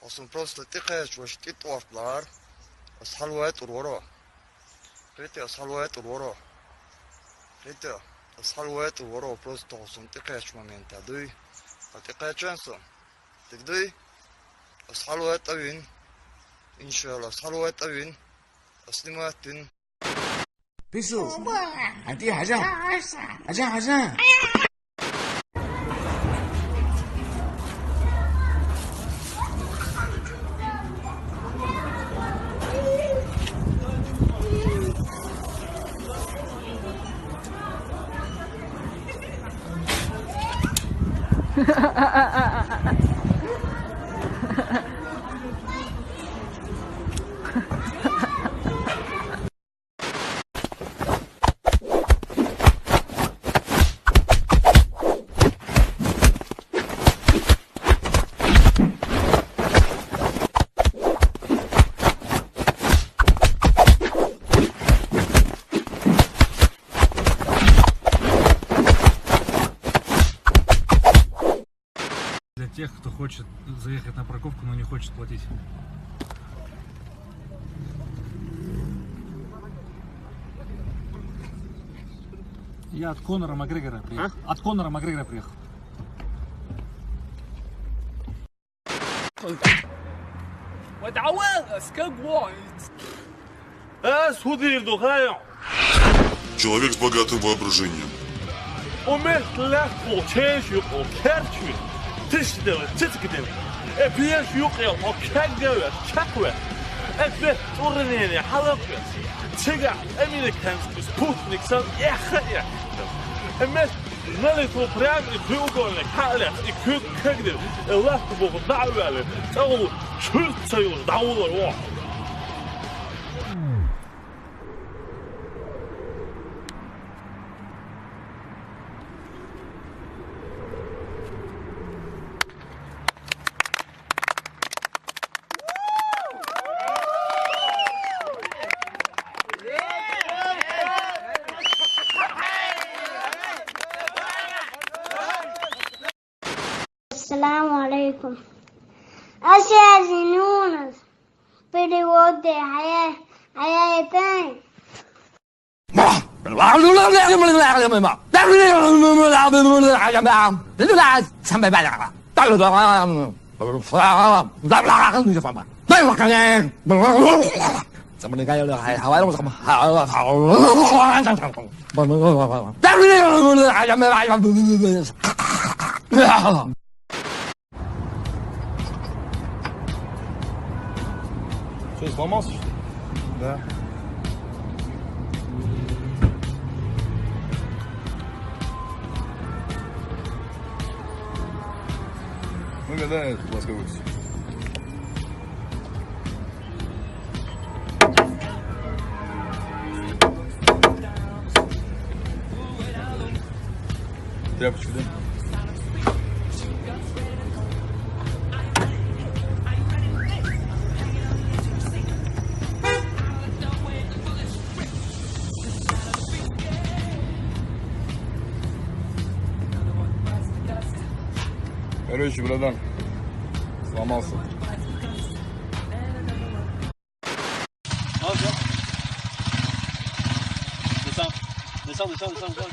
Olsun prosto tiqeç ve ştit ortlar. Salwet uroro. Rete salwet uroro. Rete salwet uroro prosto olsun tiqeç momenta duy. Tiqeçenson. Tigduy. Salwet awin. İnşallah salwet awin. Aslimatin. Bisu. Hadi Hasan. Hasan. Для тех, кто хочет заехать на парковку, но не хочет платить. Я от Конора Макгрегора приехал. От Конора Макгрегора приехал. Человек с богатым воображением. السلام عليكم. أستاذنون بريود حياتين. Что, сломался, что ли? Да. Выгадает плосковость. Тряпочку, да? Короче, братан, сломался. Descends.